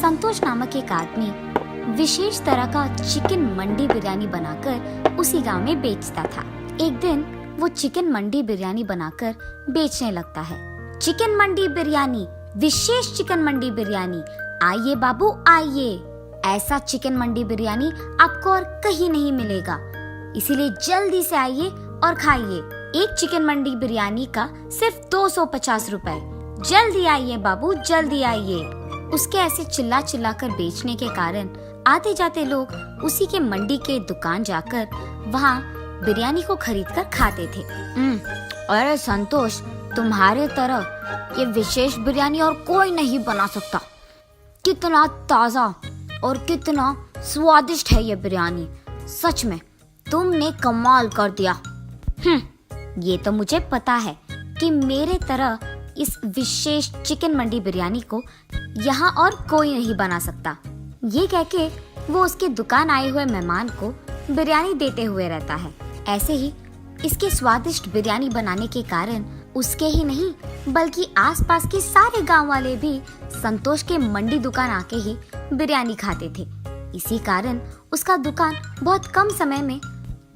संतोष नामक एक आदमी विशेष तरह का चिकन मंडी बिरयानी बनाकर उसी गांव में बेचता था। एक दिन वो चिकन मंडी बिरयानी बनाकर बेचने लगता है। चिकन मंडी बिरयानी, विशेष चिकन मंडी बिरयानी, आइए बाबू आइए, ऐसा चिकन मंडी बिरयानी आपको और कहीं नहीं मिलेगा, इसीलिए जल्दी से आइए और खाइए। एक चिकन मंडी बिरयानी का सिर्फ 250 रुपए, जल्दी आइए बाबू जल्दी आइए। उसके ऐसे चिल्ला चिल्ला कर बेचने के कारण आते जाते लोग उसी के मंडी के दुकान जाकर वहाँ बिरयानी को खरीद कर खाते थे। अरे संतोष, तुम्हारे तरह ये विशेष बिरयानी और कोई नहीं बना सकता। कितना ताजा और कितना स्वादिष्ट है ये बिरयानी, सच में तुमने कमाल कर दिया। ये तो मुझे पता है कि मेरे तरह इस विशेष चिकन मंडी बिरयानी को यहाँ और कोई नहीं बना सकता। ये कह के वो उसके दुकान आए हुए मेहमान को बिरयानी देते हुए रहता है। ऐसे ही इसके स्वादिष्ट बिरयानी बनाने के कारण उसके ही नहीं बल्कि आसपास के सारे गांव वाले भी संतोष के मंडी दुकान आके ही बिरयानी खाते थे। इसी कारण उसका दुकान बहुत कम समय में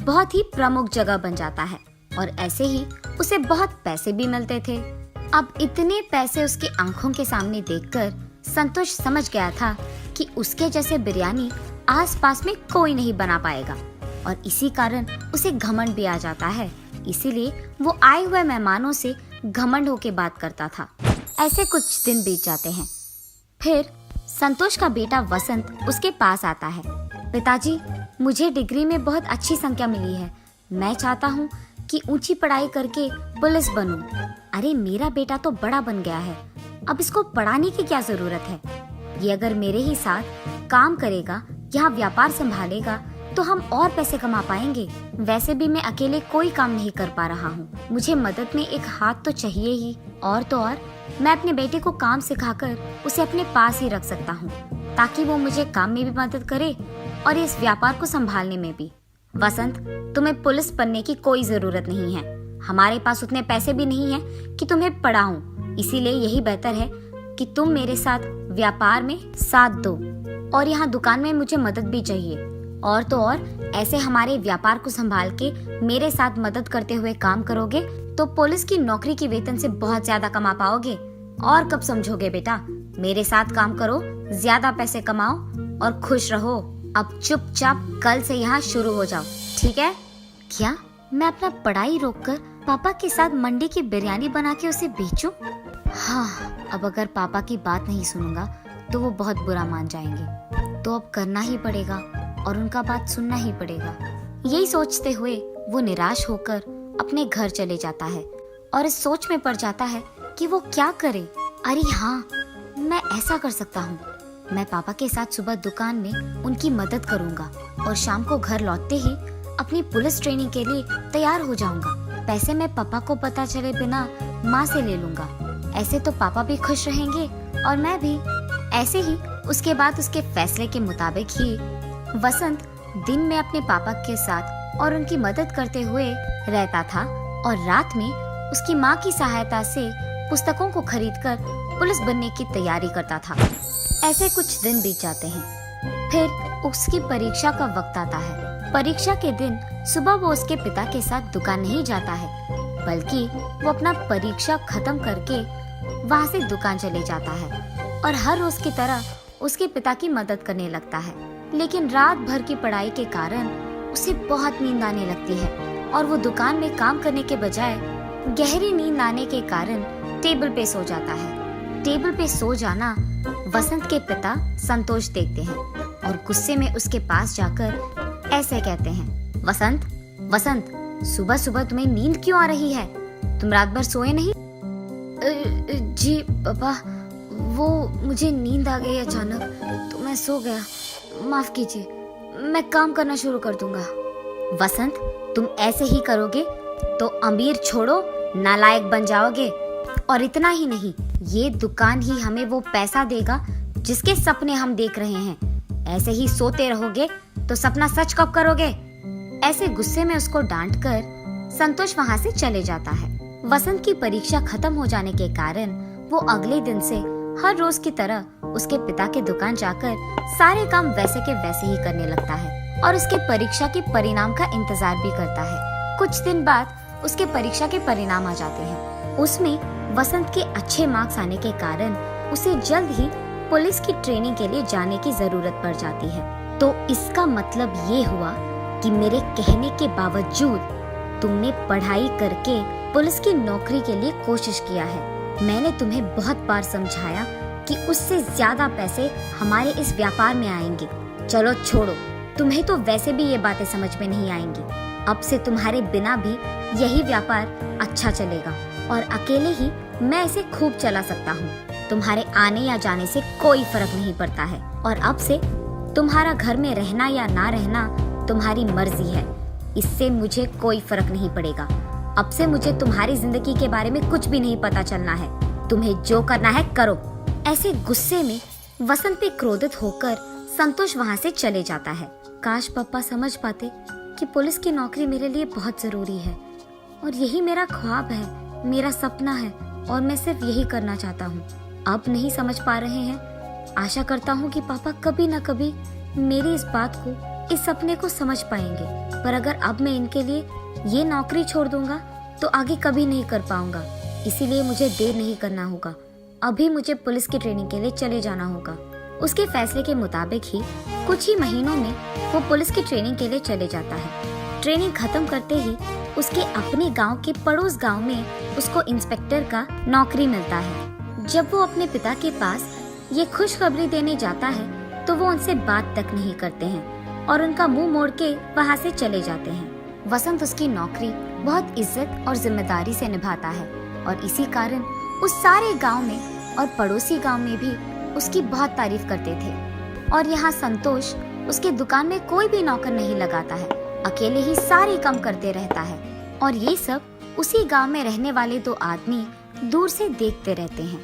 बहुत ही प्रमुख जगह बन जाता है और ऐसे ही उसे बहुत पैसे भी मिलते थे। अब इतने पैसे उसकी आंखों के सामने देखकर संतोष समझ गया था कि उसके जैसे बिरयानी आसपास में कोई नहीं बना पाएगा और इसी कारण उसे घमंड भी आ जाता है। इसीलिए वो आए हुए मेहमानों से घमंड होके बात करता था। ऐसे कुछ दिन बीत जाते हैं। फिर संतोष का बेटा वसंत उसके पास आता है। पिताजी, मुझे डिग्री में बहुत अच्छी संख्या मिली है, मैं चाहता हूँ कि ऊंची पढ़ाई करके पुलिस बनूं। अरे मेरा बेटा तो बड़ा बन गया है, अब इसको पढ़ाने की क्या जरूरत है। ये अगर मेरे ही साथ काम करेगा, यहाँ व्यापार संभालेगा तो हम और पैसे कमा पाएंगे। वैसे भी मैं अकेले कोई काम नहीं कर पा रहा हूँ, मुझे मदद में एक हाथ तो चाहिए ही। और तो और मैं अपने बेटे को काम सिखाकर उसे अपने पास ही रख सकता हूँ ताकि वो मुझे काम में भी मदद करे और इस व्यापार को संभालने में भी। वसंत, तुम्हें पुलिस बनने की कोई जरूरत नहीं है, हमारे पास उतने पैसे भी नहीं है कि तुम्हें पढ़ाऊं। इसीलिए यही बेहतर है कि तुम मेरे साथ व्यापार में साथ दो और यहाँ दुकान में मुझे मदद भी चाहिए। और तो और ऐसे हमारे व्यापार को संभाल के मेरे साथ मदद करते हुए काम करोगे तो पुलिस की नौकरी की वेतन से बहुत ज्यादा कमा पाओगे। और कब समझोगे बेटा, मेरे साथ काम करो, ज्यादा पैसे कमाओ और खुश रहो। अब चुपचाप कल से यहाँ शुरू हो जाओ, ठीक है? क्या मैं अपना पढ़ाई रोककर पापा के साथ मंडी की बिरयानी बना के उसे बेचूं? हाँ, अब अगर पापा की बात नहीं सुनूंगा तो वो बहुत बुरा मान जाएंगे, तो अब करना ही पड़ेगा और उनका बात सुनना ही पड़ेगा। यही सोचते हुए वो निराश होकर अपने घर चले जाता है और इस सोच में पड़ जाता है कि वो क्या करे। अरे हाँ, मैं ऐसा कर सकता हूँ, मैं पापा के साथ सुबह दुकान में उनकी मदद करूँगा और शाम को घर लौटते ही अपनी पुलिस ट्रेनिंग के लिए तैयार हो जाऊंगा। पैसे मैं पापा को पता चले बिना माँ से ले लूंगा, ऐसे तो पापा भी खुश रहेंगे और मैं भी। ऐसे ही उसके बाद उसके फैसले के मुताबिक ही वसंत दिन में अपने पापा के साथ और उनकी मदद करते हुए रहता था और रात में उसकी माँ की सहायता से पुस्तकों को खरीदकर पुलिस बनने की तैयारी करता था। ऐसे कुछ दिन बीत जाते हैं। फिर उसकी परीक्षा का वक्त आता है। परीक्षा के दिन सुबह वो उसके पिता के साथ दुकान नहीं जाता है बल्कि वो अपना परीक्षा खत्म करके वहाँ से दुकान चले जाता है और हर रोज की तरह उसके पिता की मदद करने लगता है। लेकिन रात भर की पढ़ाई के कारण उसे बहुत नींद आने लगती है और वो दुकान में काम करने के बजाय गहरी नींद आने के कारण टेबल पे सो जाता है। टेबल पे सो जाना वसंत के पिता संतोष देखते हैं और गुस्से में उसके पास जाकर ऐसे कहते हैं, वसंत, वसंत, सुबह सुबह तुम्हें नींद क्यों आ रही है? तुम रात भर सोए नहीं? जी पापा, वो मुझे नींद आ गई अचानक तो मैं सो गया, माफ कीजिए, मैं काम करना शुरू कर दूंगा। वसंत, तुम ऐसे ही करोगे तो अमीर छोड़ो नालायक बन जाओगे और इतना ही नहीं, ये दुकान ही हमें वो पैसा देगा जिसके सपने हम देख रहे हैं। ऐसे ही सोते रहोगे तो सपना सच कब करोगे? ऐसे गुस्से में उसको डांटकर संतोष वहाँ से चले जाता है। वसंत की परीक्षा खत्म हो जाने के कारण वो अगले दिन से हर रोज की तरह उसके पिता के दुकान जाकर सारे काम वैसे के वैसे ही करने लगता है और उसके परीक्षा के परिणाम का इंतजार भी करता है। कुछ दिन बाद उसके परीक्षा के परिणाम आ जाते हैं। उसमें वसंत के अच्छे मार्क्स आने के कारण उसे जल्द ही पुलिस की ट्रेनिंग के लिए जाने की जरूरत पड़ जाती है। तो इसका मतलब ये हुआ कि मेरे कहने के बावजूद तुमने पढ़ाई करके पुलिस की नौकरी के लिए कोशिश किया है। मैंने तुम्हें बहुत बार समझाया कि उससे ज्यादा पैसे हमारे इस व्यापार में आएंगे। चलो छोड़ो, तुम्हें तो वैसे भी ये बातें समझ में नहीं आएंगी। अब से तुम्हारे बिना भी यही व्यापार अच्छा चलेगा और अकेले ही मैं इसे खूब चला सकता हूँ। तुम्हारे आने या जाने से कोई फर्क नहीं पड़ता है और अब से तुम्हारा घर में रहना या ना रहना तुम्हारी मर्जी है। इससे मुझे कोई फर्क नहीं पड़ेगा। अब से मुझे तुम्हारी जिंदगी के बारे में कुछ भी नहीं पता चलना है। तुम्हें जो करना है करो। ऐसे गुस्से में वसंत पे क्रोधित होकर संतोष वहाँ से चले जाता है। काश पापा समझ पाते कि पुलिस की नौकरी मेरे लिए बहुत जरूरी है और यही मेरा ख्वाब है, मेरा सपना है और मैं सिर्फ यही करना चाहता हूँ। अब नहीं समझ पा रहे हैं। आशा करता हूँ कि पापा कभी न कभी मेरी इस बात को, इस सपने को समझ पाएंगे। पर अगर अब मैं इनके लिए ये नौकरी छोड़ दूंगा तो आगे कभी नहीं कर पाऊंगा। इसीलिए मुझे देर नहीं करना होगा। अभी मुझे पुलिस की ट्रेनिंग के लिए चले जाना होगा। उसके फैसले के मुताबिक ही कुछ ही महीनों में वो पुलिस की ट्रेनिंग के लिए चले जाता है। ट्रेनिंग खत्म करते ही उसके अपने गांव के पड़ोस गांव में उसको इंस्पेक्टर का नौकरी मिलता है। जब वो अपने पिता के पास ये खुशखबरी देने जाता है तो वो उनसे बात तक नहीं करते हैं और उनका मुंह मोड़ के वहाँ से चले जाते हैं। वसंत उसकी नौकरी बहुत इज्जत और जिम्मेदारी से निभाता है और इसी कारण उस सारे गांव में और पड़ोसी गांव में भी उसकी बहुत तारीफ करते थे। और यहाँ संतोष उसके दुकान में कोई भी नौकर नहीं लगाता है, अकेले ही सारे काम करते रहता है। और ये सब उसी गांव में रहने वाले दो आदमी दूर से देखते रहते हैं।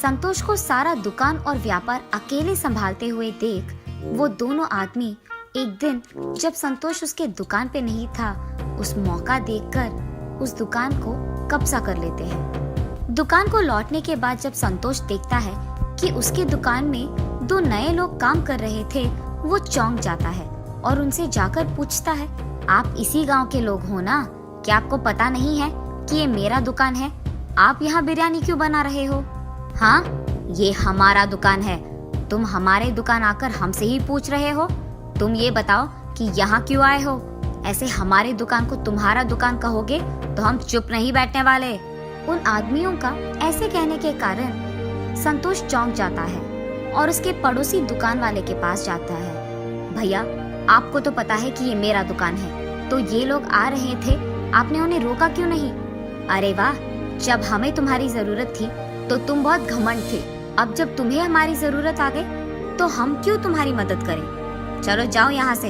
संतोष को सारा दुकान और व्यापार अकेले संभालते हुए देख वो दोनों आदमी एक दिन जब संतोष उसके दुकान पे नहीं था, उस मौका देखकर उस दुकान को कब्जा कर लेते हैं। दुकान को लौटने के बाद जब संतोष देखता है कि उसके दुकान में दो नए लोग काम कर रहे थे, वो चौंक जाता है और उनसे जाकर पूछता है, आप इसी गांव के लोग हो ना? क्या आपको पता नहीं है कि ये मेरा दुकान है? आप यहाँ बिरयानी क्यों बना रहे हो? हाँ, ये हमारा दुकान है। तुम हमारे दुकान आकर हमसे ही पूछ रहे हो? तुम ये बताओ कि यहाँ क्यों आए हो? ऐसे हमारे दुकान को तुम्हारा दुकान कहोगे तो हम चुप नहीं बैठने वाले। उन आदमियों का ऐसे कहने के कारण संतोष चौंक जाता है और उसके पड़ोसी दुकान वाले के पास जाता है। भैया, आपको तो पता है कि ये मेरा दुकान है, तो ये लोग आ रहे थे, आपने उन्हें रोका क्यों नहीं? अरे वाह, जब हमें तुम्हारी जरूरत थी तो तुम बहुत घमंड थे। अब जब तुम्हें हमारी जरूरत आ गई तो हम क्यों तुम्हारी मदद करें? चलो जाओ यहाँ से।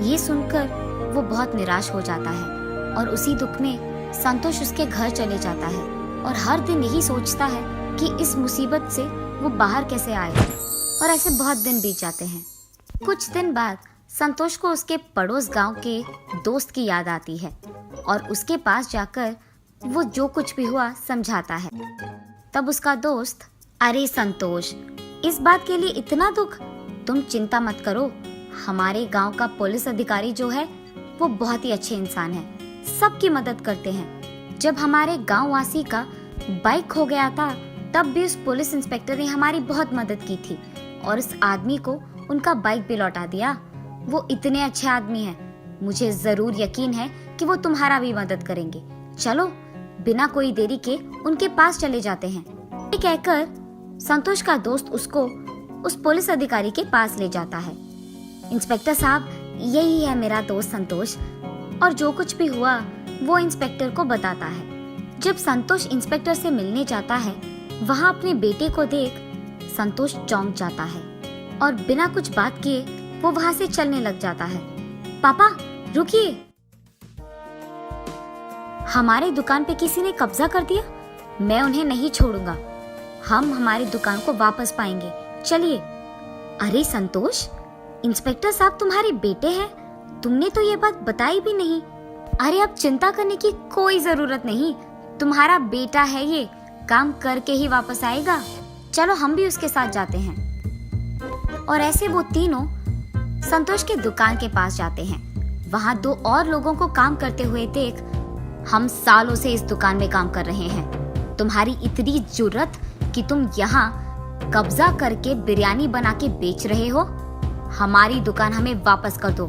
ये सुनकर वो बहुत निराश हो जाता है और उसी दुख में संतोष उसके घर चले जाता है और हर दिन यही सोचता है कि इस मुसीबत से वो बाहर कैसे आए। और ऐसे बहुत दिन बीत जाते हैं। कुछ दिन बाद संतोष को उसके पड़ोस गांव के दोस्त की याद आती है और उसके पास जाकर वो जो कुछ भी हुआ समझाता है। तब उसका दोस्त, अरे संतोष, इस बात के लिए इतना दुख? तुम चिंता मत करो, हमारे गांव का पुलिस अधिकारी जो है वो बहुत ही अच्छे इंसान है, सबकी मदद करते हैं। जब हमारे गांव वासी का बाइक खो गया था तब भी उस पुलिस इंस्पेक्टर ने हमारी बहुत मदद की थी और उस आदमी को उनका बाइक भी लौटा दिया। वो इतने अच्छे आदमी हैं, मुझे जरूर यकीन है कि वो तुम्हारा भी मदद करेंगे। चलो बिना कोई देरी के उनके पास चले जाते हैं। ये कहकर संतोष का दोस्त उसको उस पुलिस अधिकारी के पास ले जाता है। इंस्पेक्टर साहब, यही है मेरा दोस्त संतोष। और जो कुछ भी हुआ वो इंस्पेक्टर को बताता है। जब संतोष इंस्पेक्टर से मिलने जाता है, वहाँ अपने बेटे को देख संतोष चौंक जाता है और बिना कुछ बात किए वो वहाँ से चलने लग जाता है। पापा रुकिए, हमारे दुकान पे किसी ने कब्जा कर दिया। मैं उन्हें नहीं छोड़ूंगा, हम हमारी दुकान को वापस पाएंगे, चलिए। अरे संतोष, इंस्पेक्टर साहब तुम्हारे बेटे हैं, तुमने तो ये बात बताई भी नहीं। अरे अब चिंता करने की कोई जरूरत नहीं, तुम्हारा बेटा है, ये काम करके ही वापस आएगा। चलो हम भी उसके साथ जाते हैं। और ऐसे वो तीनों संतोष के दुकान के पास जाते हैं। वहाँ दो और लोगों को काम करते हुए देख, हम सालों से इस दुकान में काम कर रहे हैं, तुम्हारी इतनी जुर्रत कि तुम यहाँ कब्जा करके बिरयानी बना के बेच रहे हो? हमारी दुकान हमें वापस कर दो,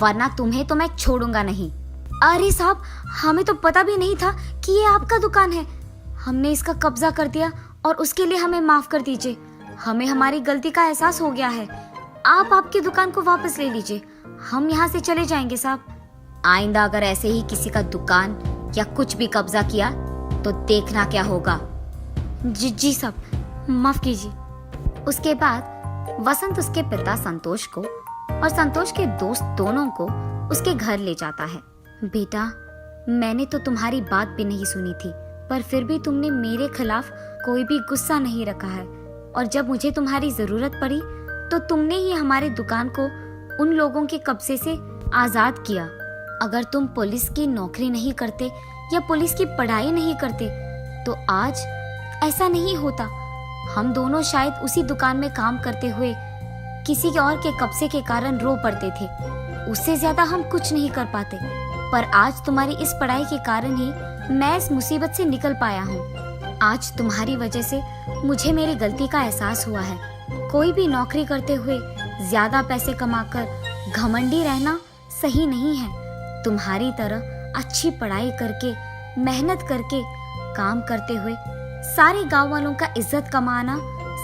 वरना तुम्हें तो मैं छोड़ूंगा नहीं। अरे साहब, हमें तो पता भी नहीं था कि ये आपका दुकान है। हमने इसका कब्जा कर दिया और उसके लिए हमें माफ कर दीजिए। हमें हमारी गलती का एहसास हो गया है। आप आपकी दुकान को वापस ले लीजिए, हम यहाँ से चले जाएंगे साहब। आइंदा अगर ऐसे ही किसी का दुकान या कुछ भी कब्जा किया तो देखना क्या होगा। जी साहब, माफ कीजिए। उसके बाद वसंत उसके पिता संतोष को और संतोष के दोस्त दोनों को उसके घर ले जाता है। बेटा, मैंने तो तुम्हारी बात भी नहीं सुनी थी, पर फिर भी तुमने मेरे खिलाफ कोई भी गुस्सा नहीं रखा है, और जब मुझे तुम्हारी जरूरत पड़ी तो तुमने ही हमारे दुकान को उन लोगों के कब्जे से आजाद किया। अगर तुम पुलिस की नौकरी नहीं करते या पुलिस की पढ़ाई नहीं करते तो आज ऐसा नहीं होता। हम दोनों शायद उसी दुकान में काम करते हुए किसी और के कब्जे के कारण रो पड़ते थे। उससे ज्यादा हम कुछ नहीं कर पाते, पर आज तुम्हारी इस पढ़ाई के कारण ही मैं इस मुसीबत से निकल पाया हूँ। आज तुम्हारी वजह से मुझे मेरी गलती का एहसास हुआ है। कोई भी नौकरी करते हुए ज्यादा पैसे कमाकर घमंडी रहना सही नहीं है। तुम्हारी तरह अच्छी पढ़ाई करके, मेहनत करके, काम करते हुए सारे गांव वालों का इज्जत कमाना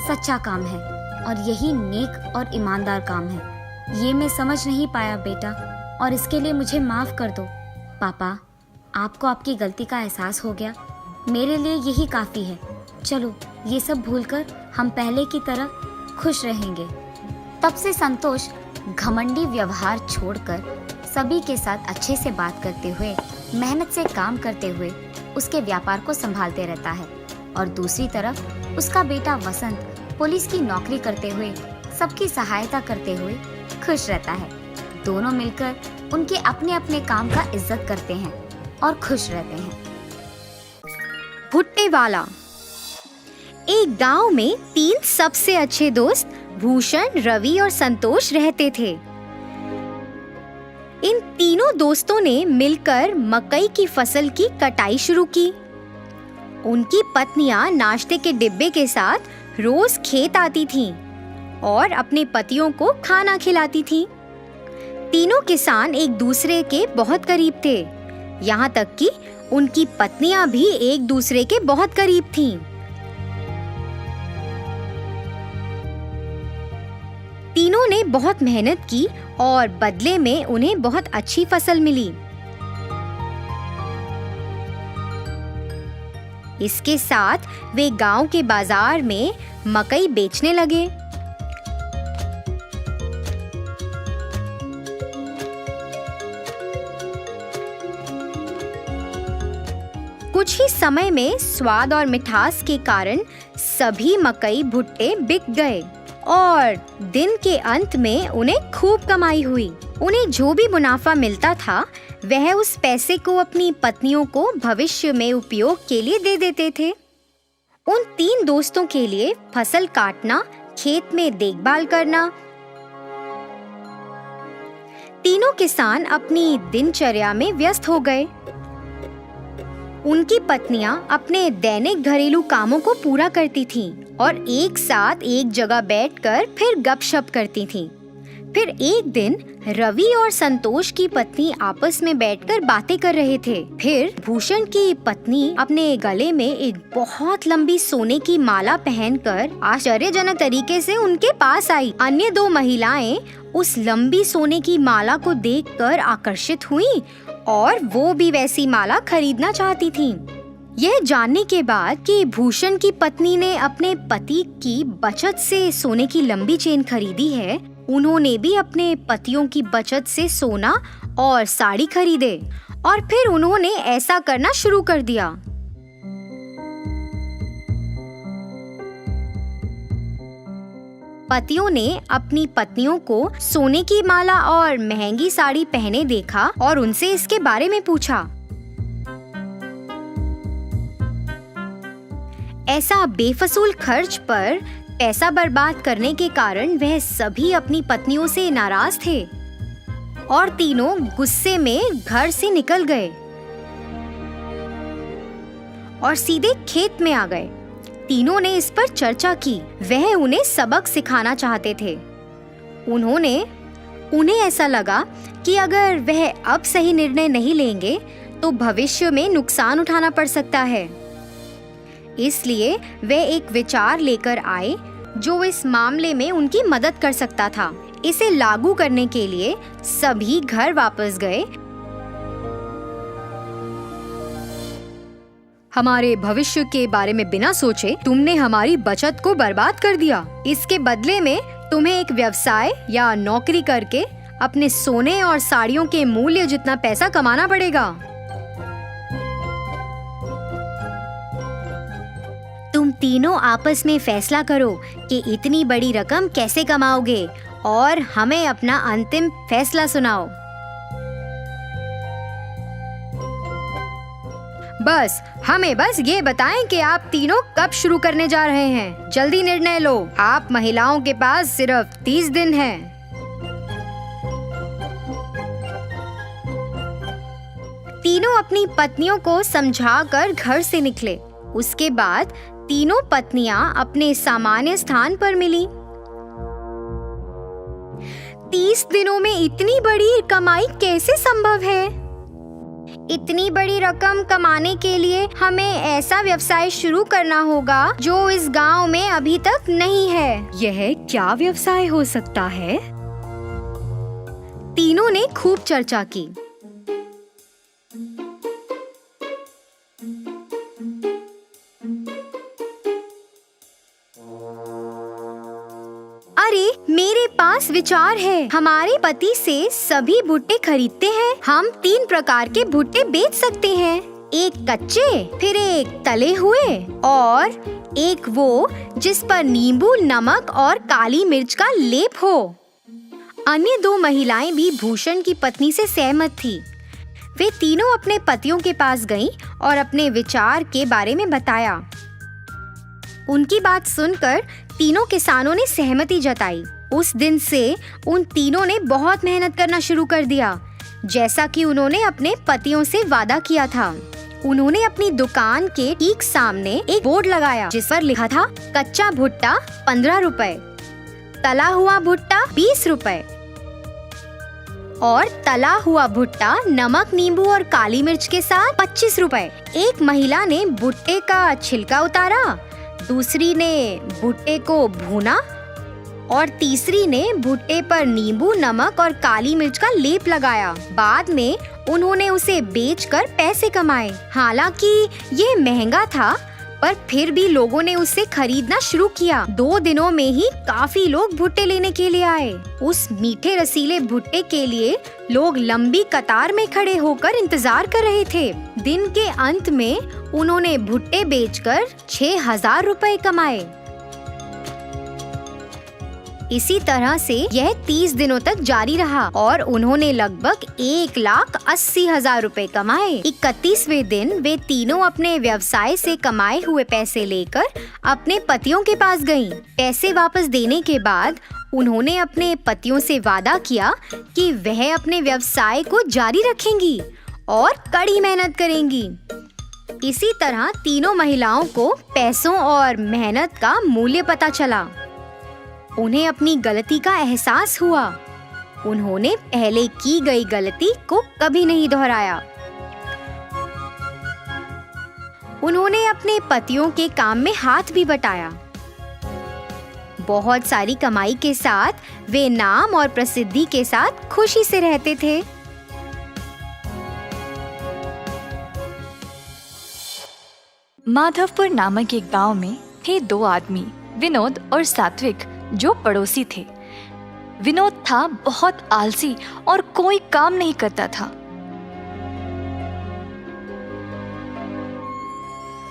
सच्चा काम है, और यही नेक और ईमानदार काम है। ये मैं समझ नहीं पाया बेटा, और इसके लिए मुझे माफ कर दो। पापा, आपको आपकी गलती का एहसास हो गया, मेरे लिए यही काफी है। चलो, ये सब भूलकर हम पहले की तरह खुश रहेंगे। तब से संतोष घमंडी व्यवहार छोड़कर सभी के साथ अच्छे से बात करते हुए, मेहनत से काम करते हुए उसके व्यापार को संभालते रहता है, और दूसरी तरफ उसका बेटा वसंत पुलिस की नौकरी करते हुए सबकी सहायता करते हुए खुश रहता है। दोनों मिलकर उनके अपने अपने काम का इज्जत करते हैं और खुश रहते हैं। भुट्टे वाला। एक गांव में 3 सबसे अच्छे दोस्त भूषण, रवि और संतोष रहते थे। इन तीनों दोस्तों ने मिलकर मकई की फसल की कटाई शुरू की। उनकी पत्नियां नाश्ते के डिब्बे के साथ रोज खेत आती थीं और अपने पतियों को खाना खिलाती थीं। तीनों किसान एक दूसरे के बहुत करीब थे, यहाँ तक कि उनकी पत्नियां भी एक दूसरे के बहुत करीब थीं। तीनों ने बहुत मेहनत की और बदले में उन्हें बहुत अच्छी फसल मिली। इसके साथ वे गांव के बाजार में मकई बेचने लगे। कुछ ही समय में स्वाद और मिठास के कारण सभी मकई भुट्टे बिक गए और दिन के अंत में उन्हें खूब कमाई हुई। उन्हें जो भी मुनाफा मिलता था वह उस पैसे को अपनी पत्नियों को भविष्य में उपयोग के लिए दे देते थे। उन 3 दोस्तों के लिए फसल काटना, खेत में देखभाल करना। तीनों किसान अपनी दिनचर्या में व्यस्त हो गए। उनकी पत्नियां अपने दैनिक घरेलू कामों को पूरा करती थीं और एक साथ एक जगह बैठकर फिर गपशप करती थीं। फिर एक दिन रवि और संतोष की पत्नी आपस में बैठकर बातें कर रहे थे। फिर भूषण की पत्नी अपने गले में एक बहुत लंबी सोने की माला पहनकर आश्चर्यजनक तरीके से उनके पास आई। अन्य 2 महिलाएं उस लंबी सोने की माला को देखकर आकर्षित हुईं और वो भी वैसी माला खरीदना चाहती थीं। यह जानने के बाद कि भूषण की पत्नी ने अपने पति की बचत से सोने की लंबी चेन खरीदी है, उन्होंने भी अपने पतियों की बचत से सोना और साड़ी खरीदे और फिर उन्होंने ऐसा करना शुरू कर दिया। पतियों ने अपनी पत्नियों को सोने की माला और महंगी साड़ी पहने देखा और उनसे इसके बारे में पूछा। ऐसा बेफजूल खर्च पर पैसा बर्बाद करने के कारण वह सभी अपनी पत्नियों से नाराज थे और तीनों गुस्से में घर से निकल गए और सीधे खेत में आ गए। तीनों ने इस पर चर्चा की। वह उन्हें सबक सिखाना चाहते थे। उन्हें ऐसा लगा कि अगर वह अब सही निर्णय नहीं लेंगे तो भविष्य में नुकसान उठाना पड़ सकता है। इसलिए वे एक विचार लेकर आए जो इस मामले में उनकी मदद कर सकता था। इसे लागू करने के लिए सभी घर वापस गए। हमारे भविष्य के बारे में बिना सोचे तुमने हमारी बचत को बर्बाद कर दिया। इसके बदले में तुम्हें एक व्यवसाय या नौकरी करके अपने सोने और साड़ियों के मूल्य जितना पैसा कमाना पड़ेगा। तुम तीनों आपस में फैसला करो कि इतनी बड़ी रकम कैसे कमाओगे और हमें अपना अंतिम फैसला सुनाओ। हमें बस ये बताएं कि आप तीनों कब शुरू करने जा रहे हैं। जल्दी निर्णय लो। आप महिलाओं के पास सिर्फ 30 दिन हैं। तीनों अपनी पत्नियों को समझाकर घर से निकले। उसके बाद तीनों पत्नियां अपने सामान्य स्थान पर मिली। 30 दिनों में इतनी बड़ी कमाई कैसे संभव है? इतनी बड़ी रकम कमाने के लिए हमें ऐसा व्यवसाय शुरू करना होगा जो इस गांव में अभी तक नहीं है। यह क्या व्यवसाय हो सकता है? तीनों ने खूब चर्चा की। अरे मेरे पास विचार है। हमारे पति से सभी भुट्टे खरीदते हैं। हम 3 प्रकार के भुट्टे बेच सकते हैं। एक कच्चे, फिर एक तले हुए और एक वो जिस पर नींबू, नमक और काली मिर्च का लेप हो। अन्य 2 महिलाएं भी भूषण की पत्नी से सहमत थी। वे तीनों अपने पतियों के पास गईं और अपने विचार के बारे में बताया। उनकी बात सुनकर तीनों किसानों ने सहमति जताई। उस दिन से उन तीनों ने बहुत मेहनत करना शुरू कर दिया, जैसा कि उन्होंने अपने पतियों से वादा किया था। उन्होंने अपनी दुकान के ठीक सामने एक बोर्ड लगाया जिस पर लिखा था कच्चा भुट्टा 15 रुपए, तला हुआ भुट्टा 20 रुपए और तला हुआ भुट्टा नमक, नींबू और काली मिर्च के साथ 25 रुपए। एक महिला ने भुट्टे का छिलका उतारा, दूसरी ने भुट्टे को भूना और तीसरी ने भुट्टे पर नींबू, नमक और काली मिर्च का लेप लगाया। बाद में उन्होंने उसे बेचकर पैसे कमाए। हालांकि ये महंगा था, पर फिर भी लोगों ने उसे खरीदना शुरू किया। 2 दिनों में ही काफी लोग भुट्टे लेने के लिए आए। उस मीठे रसीले भुट्टे के लिए लोग लंबी कतार में खड़े होकर इंतजार कर रहे थे। दिन के अंत में उन्होंने भुट्टे बेचकर 6000 रुपए कमाए। इसी तरह से यह 30 दिनों तक जारी रहा और उन्होंने लगभग 1,80,000 रुपए कमाए। 31वें दिन वे तीनों अपने व्यवसाय से कमाए हुए पैसे लेकर अपने पतियों के पास गईं। पैसे वापस देने के बाद उन्होंने अपने पतियों से वादा किया कि वह अपने व्यवसाय को जारी रखेंगी और कड़ी मेहनत करेंगी। इसी तरह तीनों महिलाओं को पैसों और मेहनत का मूल्य पता चला। उन्हें अपनी गलती का एहसास हुआ। उन्होंने पहले की गई गलती को कभी नहीं दोहराया। उन्होंने अपने पतियों के काम में हाथ भी बटाया। बहुत सारी कमाई के साथ वे नाम और प्रसिद्धि के साथ खुशी से रहते थे। माधवपुर नामक एक गांव में थे 2 आदमी, विनोद और सात्विक, जो पड़ोसी थे। विनोद था बहुत आलसी और कोई काम नहीं करता था,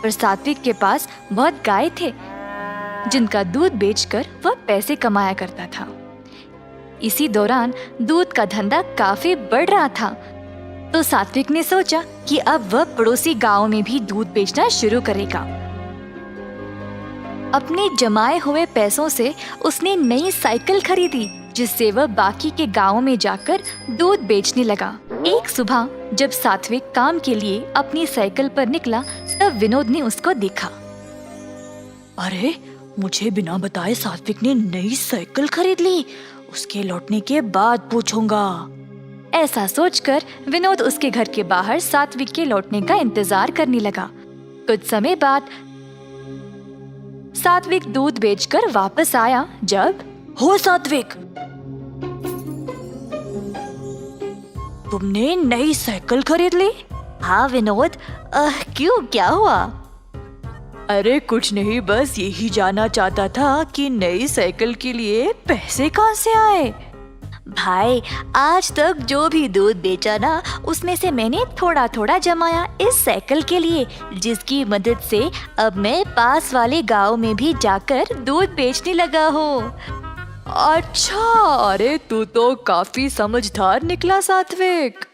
पर सात्विक के पास बहुत गाय थे जिनका दूध बेचकर वह पैसे कमाया करता था। इसी दौरान दूध का धंधा काफी बढ़ रहा था, तो सात्विक ने सोचा कि अब वह पड़ोसी गांव में भी दूध बेचना शुरू करेगा। अपने जमाए हुए पैसों से उसने नई साइकिल खरीदी, जिससे वह बाकी के गांवों में जाकर दूध बेचने लगा। एक सुबह जब सात्विक काम के लिए अपनी साइकिल पर निकला, तब विनोद ने उसको देखा। अरे, मुझे बिना बताए सात्विक ने नई साइकिल खरीद ली। उसके लौटने के बाद पूछूंगा। ऐसा सोचकर विनोद उसके घर के बाहर सात्विक के लौटने का इंतजार करने लगा। कुछ समय बाद सात्विक दूध बेचकर वापस आया। जब हो सात्विक, तुमने नई साइकिल खरीद ली? हाँ विनोद, क्यों, क्या हुआ? अरे कुछ नहीं, बस यही जानना चाहता था कि नई साइकिल के लिए पैसे कहाँ से आए। भाई, आज तक जो भी दूध बेचा ना, उसमें से मैंने थोड़ा थोड़ा जमाया इस साइकिल के लिए, जिसकी मदद से अब मैं पास वाले गांव में भी जाकर दूध बेचने लगा हूँ। अच्छा, अरे तू तो काफी समझदार निकला सात्विक।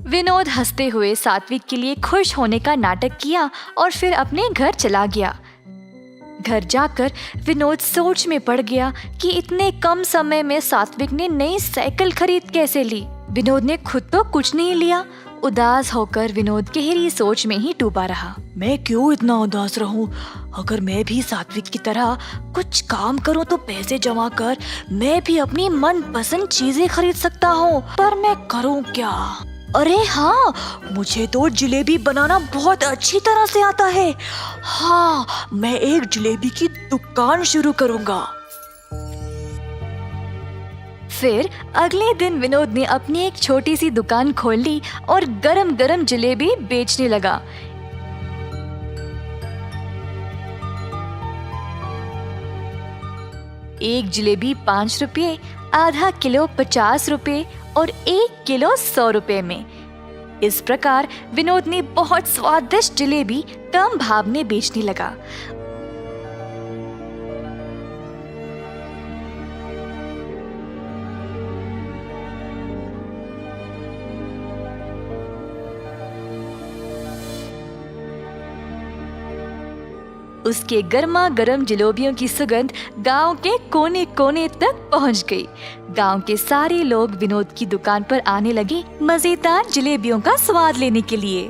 विनोद हंसते हुए सात्विक के लिए खुश होने का नाटक किया और फिर अपने घर चला गया। घर जाकर विनोद सोच में पड़ गया कि इतने कम समय में सात्विक ने नई साइकिल खरीद कैसे ली। विनोद ने खुद तो कुछ नहीं लिया। उदास होकर विनोद गहरी सोच में ही डूबा रहा। मैं क्यों इतना उदास रहूं? अगर मैं भी सात्विक की तरह कुछ काम करूं तो पैसे जमा कर मैं भी अपनी मनपसंद चीजें खरीद सकता हूं। पर मैं करूं क्या? अरे हाँ, मुझे तो जलेबी बनाना बहुत अच्छी तरह से आता है। हाँ, मैं एक जलेबी की दुकान शुरू करूंगा। फिर अगले दिन विनोद ने अपनी एक छोटी सी दुकान खोल ली और गरम गरम जलेबी बेचने लगा। एक जलेबी 5 रुपये, आधा किलो 50 रुपये और 1 किलो 100 रुपये में। इस प्रकार विनोद ने बहुत स्वादिष्ट जलेबी कम भाव में बेचने लगा। उसके गर्मा गर्म जलेबियों की सुगंध गांव के कोने कोने तक पहुंच गई। गांव के सारे लोग विनोद की दुकान पर आने लगे मजेदार जलेबियों का स्वाद लेने के लिए।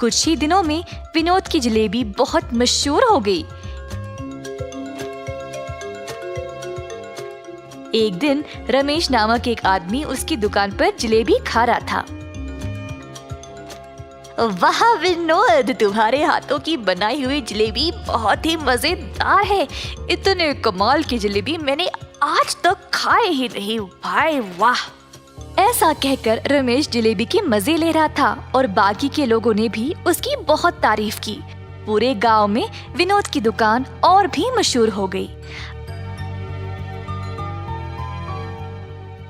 कुछ ही दिनों में विनोद की जलेबी बहुत मशहूर हो गई। एक दिन रमेश नामक एक आदमी उसकी दुकान पर जलेबी खा रहा था। वाह विनोद, तुम्हारे हाथों की बनाई हुई जलेबी बहुत ही मजेदार है। इतने कमाल की जलेबी मैंने आज तक खाए ही नहीं भाई, वाह। ऐसा कहकर रमेश जलेबी के मजे ले रहा था और बाकी के लोगों ने भी उसकी बहुत तारीफ की। पूरे गांव में विनोद की दुकान और भी मशहूर हो गई।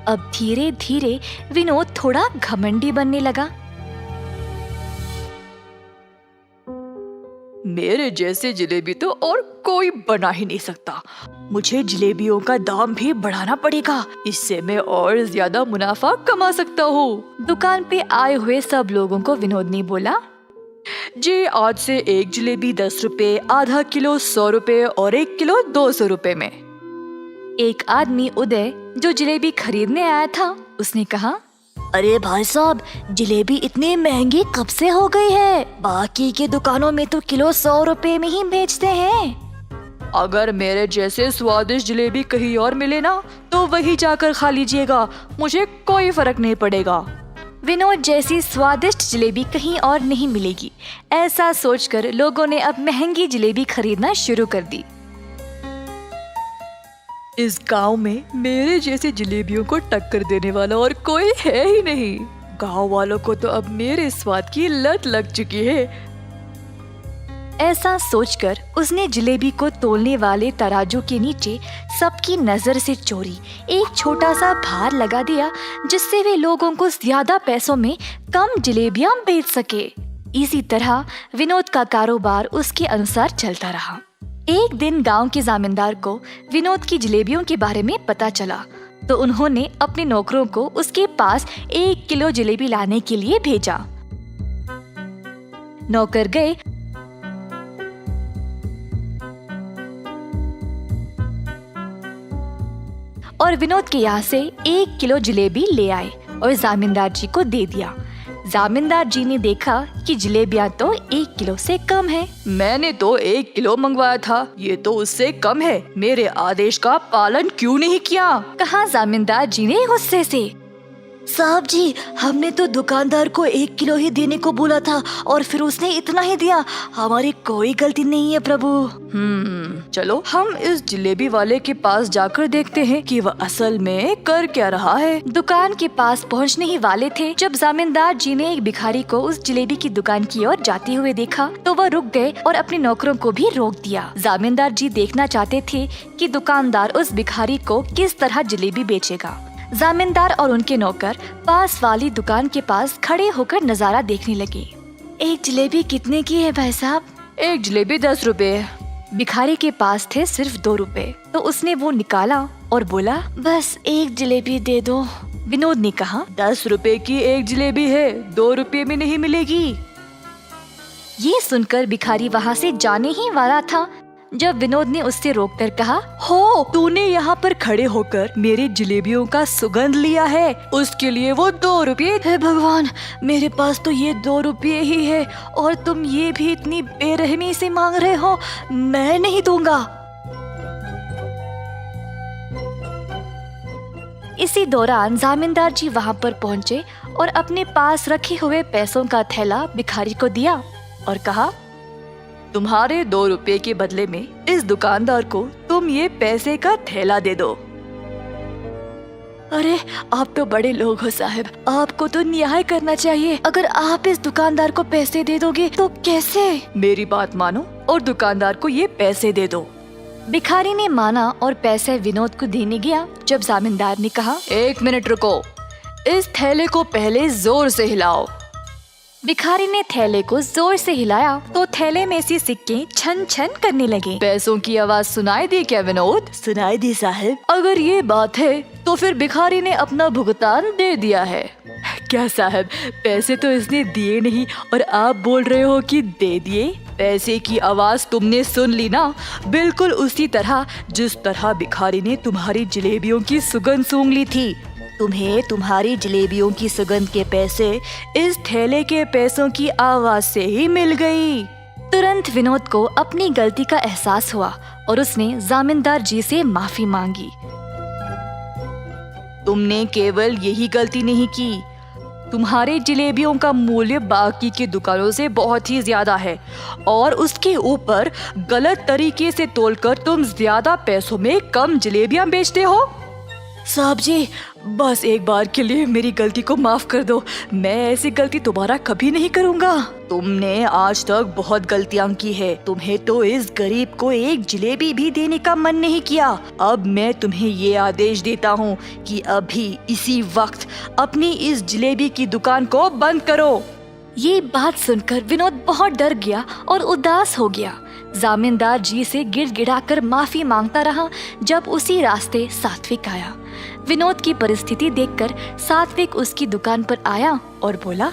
अब धीरे धीरे विनोद थोड़ा घमंडी बनने लगा। मेरे जैसे जलेबी तो और कोई बना ही नहीं सकता। मुझे जलेबियों का दाम भी बढ़ाना पड़ेगा, इससे मैं और ज्यादा मुनाफा कमा सकता हूँ। दुकान पे आए हुए सब लोगों को विनोद ने बोला, जी आज से एक जलेबी 10 रुपए, आधा किलो 100 रुपए और 1 किलो 200 रुपए में। एक आदमी उदय जो जलेबी खरीदने आया था, उसने कहा, अरे भाई साहब, जलेबी इतनी महंगी कब से हो गई है? बाकी के दुकानों में तो किलो 100 रुपए में ही बेचते हैं। अगर मेरे जैसे स्वादिष्ट जलेबी कहीं और मिले ना, तो वही जाकर खा लीजिएगा, मुझे कोई फर्क नहीं पड़ेगा। विनोद जैसी स्वादिष्ट जलेबी कहीं और नहीं मिलेगी, ऐसा सोचकर लोगों ने अब महंगी जलेबी खरीदना शुरू कर दी। इस गांव में मेरे जैसे जलेबियों को टक्कर देने वाला और कोई है ही नहीं। गांव वालों को तो अब मेरे स्वाद की लत लग चुकी है। ऐसा सोचकर उसने जलेबी को तोलने वाले तराजू के नीचे सबकी नजर से चोरी एक छोटा सा भार लगा दिया, जिससे वे लोगों को ज्यादा पैसों में कम जलेबियां बेच सके। इसी तरह विनोद का कारोबार उसके अनुसार चलता रहा। एक दिन गांव के जमींदार को विनोद की जलेबियों के बारे में पता चला, तो उन्होंने अपने नौकरों को उसके पास 1 किलो जलेबी लाने के लिए भेजा। नौकर गए और विनोद के यहाँ से 1 किलो जलेबी ले आए और जामींदार जी को दे दिया। जामींदार जी ने देखा कि जलेबियाँ तो 1 किलो से कम है। मैंने तो 1 किलो मंगवाया था, ये तो उससे कम है। मेरे आदेश का पालन क्यों नहीं किया? कहा जामींदार जी ने गुस्से से। साहब जी, हमने तो दुकानदार को 1 किलो ही देने को बोला था और फिर उसने इतना ही दिया। हमारी कोई गलती नहीं है प्रभु। चलो हम इस जलेबी वाले के पास जाकर देखते हैं कि वह असल में कर क्या रहा है। दुकान के पास पहुंचने ही वाले थे जब जामींदार जी ने एक भिखारी को उस जलेबी की दुकान की ओर जाते हुए देखा तो वह रुक गए और अपने नौकरों को भी रोक दिया। जामींदार जी देखना चाहते थे कि दुकानदार उस भिखारी को किस तरह जलेबी बेचेगा। जामींदार और उनके नौकर पास वाली दुकान के पास खड़े होकर नजारा देखने लगे। एक जलेबी कितने की है भाई साहब? एक जलेबी 10 रुपए। भिखारी के पास थे सिर्फ 2 रुपए, तो उसने वो निकाला और बोला, बस एक जलेबी दे दो। विनोद ने कहा, 10 रुपए की एक जलेबी है, 2 रुपए में नहीं मिलेगी। ये सुनकर भिखारी वहाँ से जाने ही वाला था जब विनोद ने उससे रोककर कहा, हो, तूने यहाँ पर खड़े होकर मेरे जलेबियों का सुगंध लिया है, उसके लिए वो 2 रुपये। हे भगवान, मेरे पास तो ये 2 रुपये ही है और तुम ये भी इतनी बेरहमी से मांग रहे हो। मैं नहीं दूंगा। इसी दौरान जामींदार जी वहाँ पर पहुँचे और अपने पास रखे हुए पैसों का थैला भिखारी को दिया और कहा, तुम्हारे 2 रुपए के बदले में इस दुकानदार को तुम ये पैसे का थैला दे दो। अरे आप तो बड़े लोग हो साहब, आपको तो न्याय करना चाहिए। अगर आप इस दुकानदार को पैसे दे दोगे तो कैसे? मेरी बात मानो और दुकानदार को ये पैसे दे दो। भिखारी ने माना और पैसे विनोद को देने गया जब जामींदार ने कहा, 1 मिनट रुको, इस थैले को पहले जोर से हिलाओ। भिखारी ने थैले को जोर से हिलाया तो थैले में से सिक्के छन छन करने लगे। पैसों की आवाज सुनाई दी क्या विनोद? सुनाई दी साहब। अगर ये बात है तो फिर भिखारी ने अपना भुगतान दे दिया है। क्या साहब, पैसे तो इसने दिए नहीं और आप बोल रहे हो कि दे दिए? पैसे की आवाज तुमने सुन ली ना, बिल्कुल उसी तरह जिस तरह भिखारी ने तुम्हारी जलेबियों की सुगंध सूंघ ली थी। तुम्हें तुम्हारी जलेबियों की सुगंध के पैसे इस थैले के पैसों की आवाज से ही मिल गई। तुरंत विनोद को अपनी गलती का एहसास हुआ और उसने जामींदार जी से माफी मांगी। तुमने केवल यही गलती नहीं की, तुम्हारे जलेबियों का मूल्य बाकी की दुकानों से बहुत ही ज्यादा है और उसके ऊपर गलत तरीके से तोलकर तुम ज्यादा पैसों में कम जलेबियां बेचते हो। साहब जी, बस एक बार के लिए मेरी गलती को माफ कर दो। मैं ऐसी गलती दोबारा कभी नहीं करूँगा। तुमने आज तक बहुत गलतियाँ की है। तुम्हें तो इस गरीब को एक जलेबी भी देने का मन नहीं किया। अब मैं तुम्हें ये आदेश देता हूँ कि अभी इसी वक्त अपनी इस जलेबी की दुकान को बंद करो। ये बात सुनकर विनोद बहुत डर गया और उदास हो गया। जामींदार जी से गिड़गिड़ाकर माफी मांगता रहा जब उसी रास्ते सात्विक आया। विनोद की परिस्थिति देखकर सात्विक उसकी दुकान पर आया और बोला,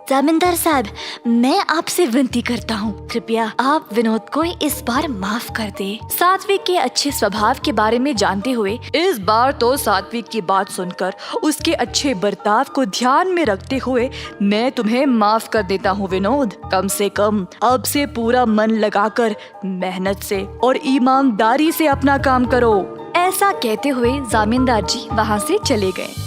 जामींदार साहब, मैं आपसे विनती करता हूँ, कृपया आप विनोद को इस बार माफ कर दे। सात्विक के अच्छे स्वभाव के बारे में जानते हुए इस बार तो सात्विक की बात सुनकर उसके अच्छे बर्ताव को ध्यान में रखते हुए मैं तुम्हें माफ कर देता हूँ विनोद। कम से कम अब से पूरा मन लगाकर मेहनत से और ईमानदारी से अपना काम करो। ऐसा कहते हुए जामींदार जी वहाँ से चले गए।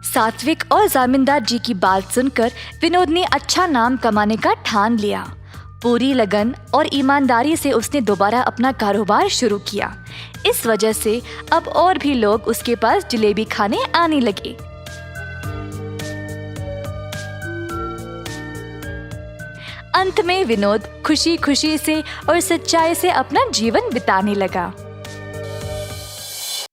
सात्विक और जामींदार जी की बात सुनकर विनोद ने अच्छा नाम कमाने का ठान लिया। पूरी लगन और ईमानदारी से उसने दोबारा अपना कारोबार शुरू किया। इस वजह से अब और भी लोग उसके पास जलेबी खाने आने लगे। अंत में विनोद खुशी खुशी से और सच्चाई से अपना जीवन बिताने लगा।